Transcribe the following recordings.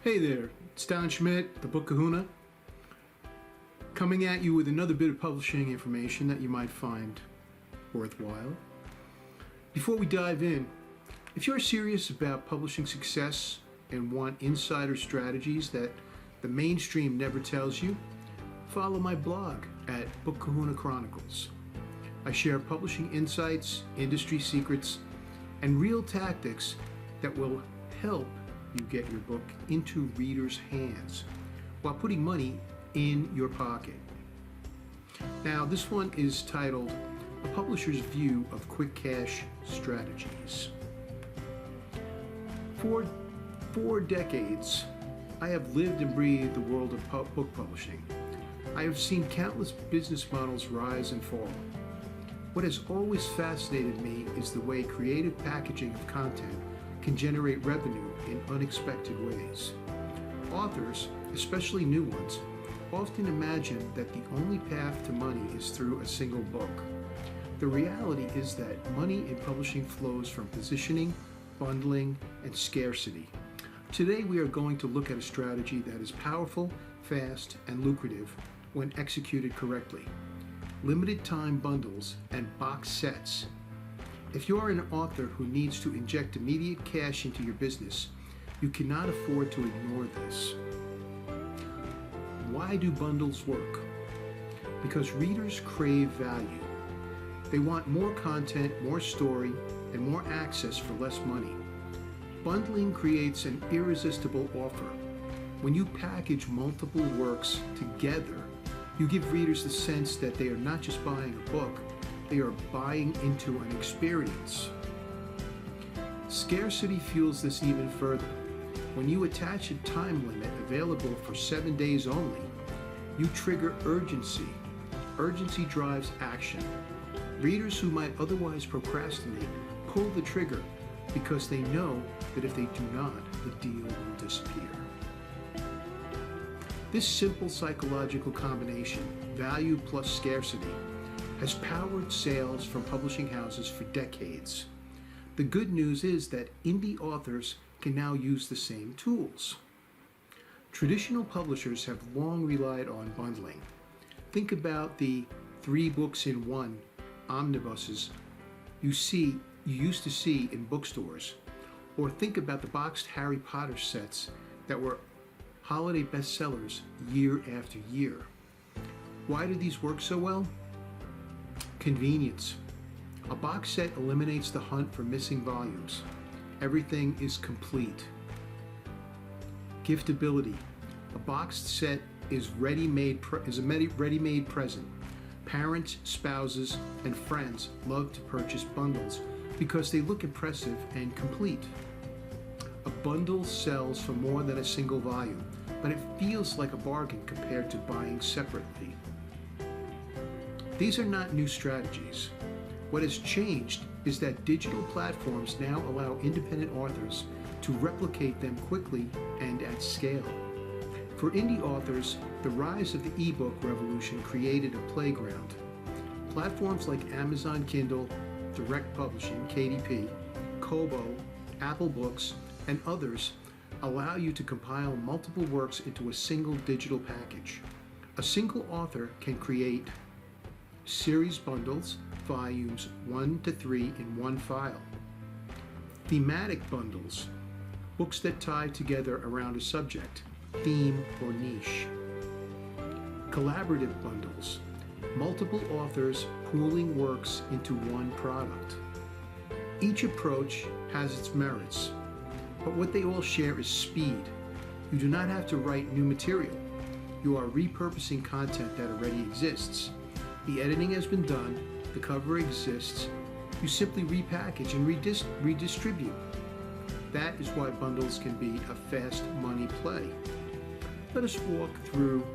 Hey there, it's Don Schmidt, the Book Kahuna, coming at you with another bit of publishing information that you might find worthwhile. Before we dive in, if you're serious about publishing success and want insider strategies that the mainstream never tells you, follow my blog at Book Kahuna Chronicles. I share publishing insights, industry secrets, and real tactics that will help you get your book into readers' hands while putting money in your pocket. Now, this one is titled A Publisher's View of Quick Cash Strategies. For 4 decades, I have lived and breathed the world of book publishing. I have seen countless business models rise and fall. What has always fascinated me is the way creative packaging of content can generate revenue in unexpected ways. Authors, especially new ones, often imagine that the only path to money is through a single book. The reality is that money in publishing flows from positioning, bundling, and scarcity. Today we are going to look at a strategy that is powerful, fast, and lucrative when executed correctly. Limited time bundles and box sets. If you're an author who needs to inject immediate cash into your business, you cannot afford to ignore this. Why do bundles work? Because readers crave value. They want more content, more story, and more access for less money. Bundling creates an irresistible offer. When you package multiple works together, you give readers the sense that they are not just buying a book, they are buying into an experience. Scarcity fuels this even further. When you attach a time limit available for 7 days only, you trigger urgency. Urgency drives action. Readers who might otherwise procrastinate pull the trigger because they know that if they do not, the deal will disappear. This simple psychological combination, value plus scarcity, has powered sales from publishing houses for decades. The good news is that indie authors can now use the same tools. Traditional publishers have long relied on bundling. Think about the 3 books in 1 omnibuses you used to see in bookstores, or think about the boxed Harry Potter sets that were holiday bestsellers year after year. Why do these work so well? Convenience. A box set eliminates the hunt for missing volumes. Everything is complete. Giftability. A boxed set is a ready-made present. Parents, spouses, and friends love to purchase bundles because they look impressive and complete. A bundle sells for more than a single volume, but it feels like a bargain compared to buying separately. These are not new strategies. What has changed is that digital platforms now allow independent authors to replicate them quickly and at scale. For indie authors, the rise of the ebook revolution created a playground. Platforms like Amazon Kindle, Direct Publishing, KDP, Kobo, Apple Books, and others allow you to compile multiple works into a single digital package. A single author can create series bundles, volumes 1 to 3 in one file. Thematic bundles, books that tie together around a subject, theme, or niche. Collaborative bundles, multiple authors pooling works into one product. Each approach has its merits, but what they all share is speed. You do not have to write new material. You are repurposing content that already exists. The editing has been done, the cover exists, you simply repackage and redistribute. That is why bundles can be a fast money play. Let us walk through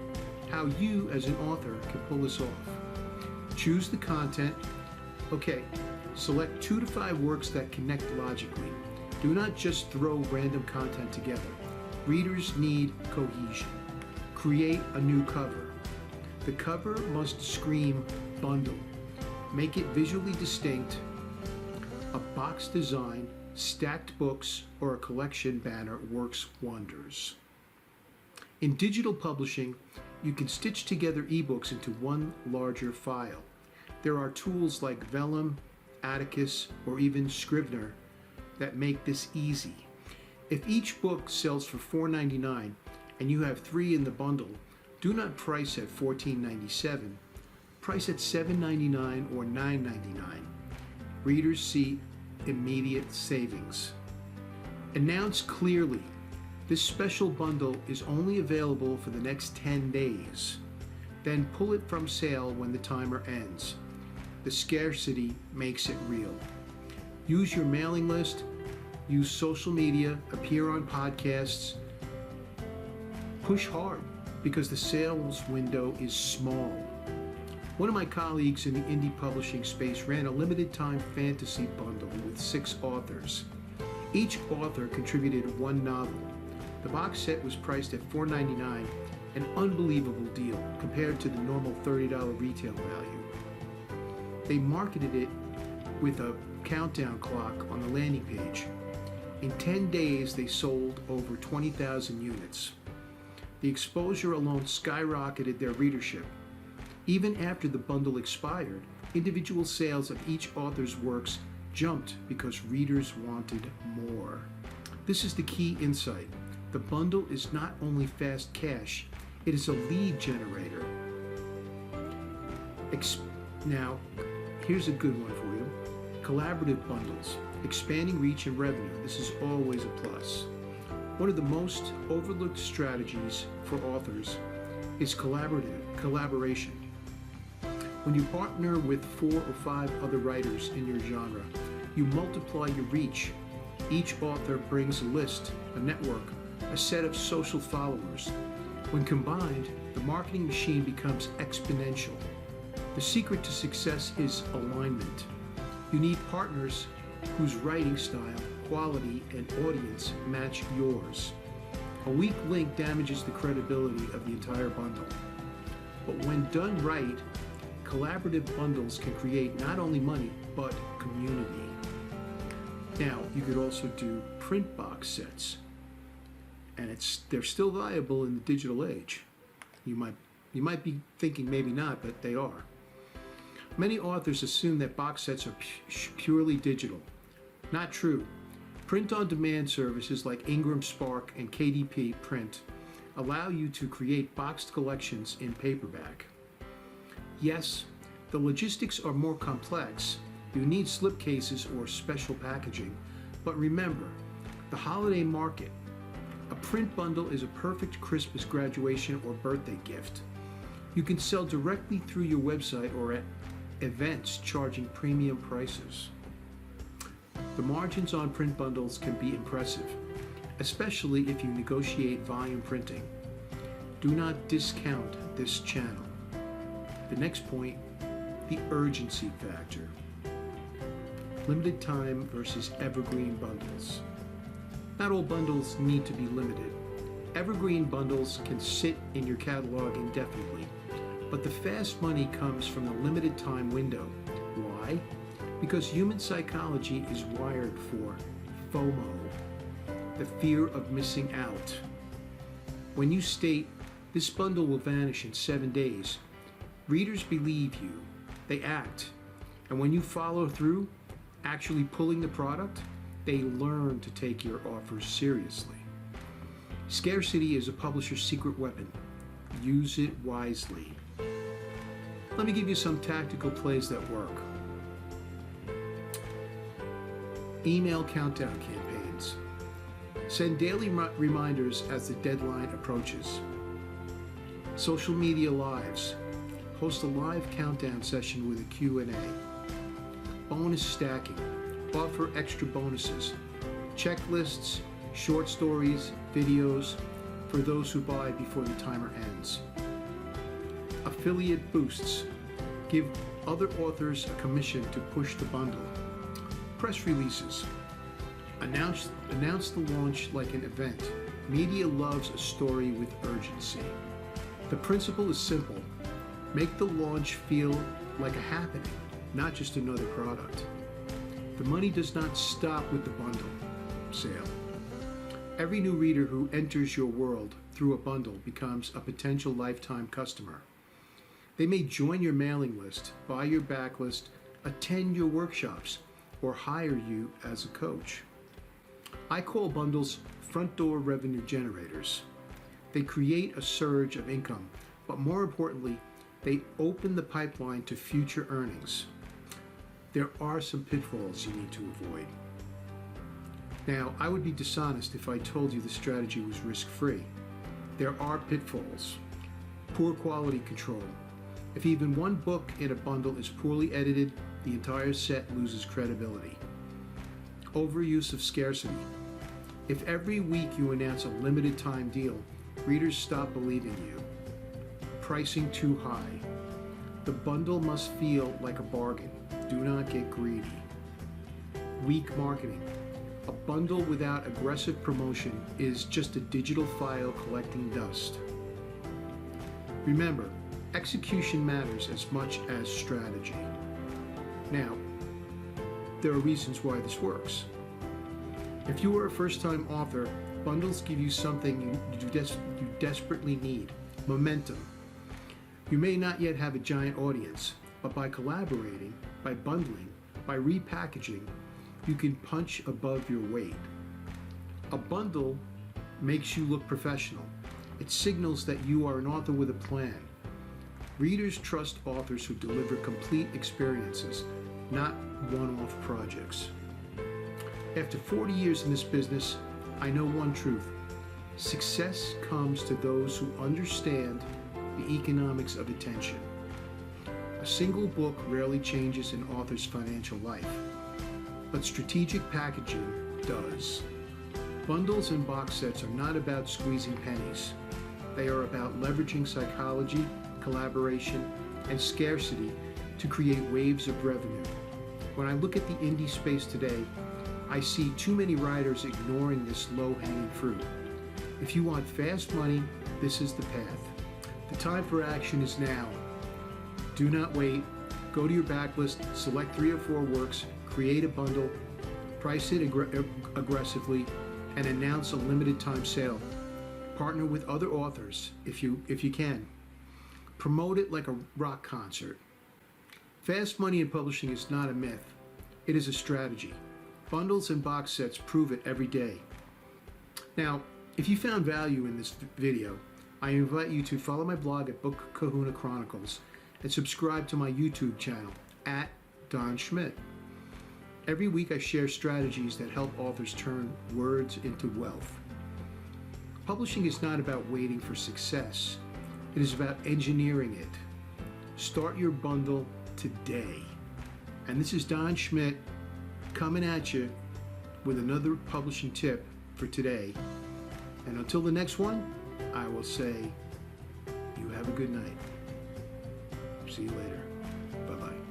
how you as an author can pull this off. Choose the content. Okay, select 2 to 5 works that connect logically. Do not just throw random content together. Readers need cohesion. Create a new cover. The cover must scream bundle. Make it visually distinct. A box design, stacked books, or a collection banner works wonders. In digital publishing, you can stitch together ebooks into one larger file. There are tools like Vellum, Atticus, or even Scrivener that make this easy. If each book sells for $4.99 and you have 3 in the bundle, do not price at $14.97. Price at $7.99 or $9.99. Readers see immediate savings. Announce clearly. This special bundle is only available for the next 10 days. Then pull it from sale when the timer ends. The scarcity makes it real. Use your mailing list, use social media, appear on podcasts. Push hard because the sales window is small. One of my colleagues in the indie publishing space ran a limited time fantasy bundle with 6 authors. Each author contributed 1 novel. The box set was priced at $4.99, an unbelievable deal compared to the normal $30 retail value. They marketed it with a countdown clock on the landing page. In 10 days, they sold over 20,000 units. The exposure alone skyrocketed their readership. Even after the bundle expired, individual sales of each author's works jumped because readers wanted more. This is the key insight. The bundle is not only fast cash, it is a lead generator. Now, here's a good one for you. Collaborative bundles, expanding reach and revenue. This is always a plus. One of the most overlooked strategies for authors is collaboration. When you partner with 4 or 5 other writers in your genre, you multiply your reach. Each author brings a list, a network, a set of social followers. When combined, the marketing machine becomes exponential. The secret to success is alignment. You need partners whose writing style, quality, and audience match yours. A weak link damages the credibility of the entire bundle. But when done right, collaborative bundles can create not only money, but community. Now, you could also do print box sets, and they're still viable in the digital age. You might be thinking maybe not, but they are. Many authors assume that box sets are purely digital. Not true. Print-on-demand services like Ingram Spark and KDP Print allow you to create boxed collections in paperback. Yes, the logistics are more complex. You need slipcases or special packaging. But remember, the holiday market. A print bundle is a perfect Christmas graduation or birthday gift. You can sell directly through your website or at events charging premium prices. The margins on print bundles can be impressive, especially if you negotiate volume printing. Do not discount this channel. The next point, the urgency factor. Limited time versus evergreen bundles. Not all bundles need to be limited. Evergreen bundles can sit in your catalog indefinitely, but the fast money comes from the limited time window. Why? Because human psychology is wired for FOMO, the fear of missing out. When you state, this bundle will vanish in 7 days, readers believe you, they act, and when you follow through, actually pulling the product, they learn to take your offers seriously. Scarcity is a publisher's secret weapon. Use it wisely. Let me give you some tactical plays that work. Email countdown campaigns. Send daily reminders as the deadline approaches. Social media lives. Host a live countdown session with a Q&A. Bonus stacking. Offer extra bonuses. Checklists, short stories, videos for those who buy before the timer ends. Affiliate boosts. Give other authors a commission to push the bundle. Press releases. Announce the launch like an event. Media loves a story with urgency. The principle is simple. Make the launch feel like a happening, not just another product. The money does not stop with the bundle sale. Every new reader who enters your world through a bundle becomes a potential lifetime customer. They may join your mailing list, buy your backlist, attend your workshops, or hire you as a coach. I call bundles front door revenue generators. They create a surge of income, but more importantly, they open the pipeline to future earnings. There are some pitfalls you need to avoid. Now, I would be dishonest if I told you the strategy was risk-free. There are pitfalls. Poor quality control. If even one book in a bundle is poorly edited, the entire set loses credibility. Overuse of scarcity. If every week you announce a limited time deal, readers stop believing you. Pricing too high. The bundle must feel like a bargain. Do not get greedy. Weak marketing. A bundle without aggressive promotion is just a digital file collecting dust. Remember, execution matters as much as strategy. Now, there are reasons why this works. If you are a first-time author, bundles give you something you desperately need: momentum. You may not yet have a giant audience, but by collaborating, by bundling, by repackaging, you can punch above your weight. A bundle makes you look professional. It signals that you are an author with a plan. Readers trust authors who deliver complete experiences, not one-off projects. After 40 years in this business, I know one truth: success comes to those who understand the economics of attention. A single book rarely changes an author's financial life, but strategic packaging does. Bundles and box sets are not about squeezing pennies. They are about leveraging psychology, collaboration, and scarcity to create waves of revenue. When I look at the indie space today, I see too many writers ignoring this low-hanging fruit. If you want fast money, this is the path. The time for action is now. Do not wait. Go to your backlist, select 3 or 4 works, create a bundle, price it aggressively, and announce a limited time sale. Partner with other authors if you can. Promote it like a rock concert. Fast money in publishing is not a myth. It is a strategy. Bundles and box sets prove it every day. Now, if you found value in this video, I invite you to follow my blog at Book Kahuna Chronicles and subscribe to my YouTube channel at Don Schmidt. Every week I share strategies that help authors turn words into wealth. Publishing is not about waiting for success. It is about engineering it. Start your bundle today. And this is Don Schmidt coming at you with another publishing tip for today. And until the next one, I will say, you have a good night. See you later. Bye-bye.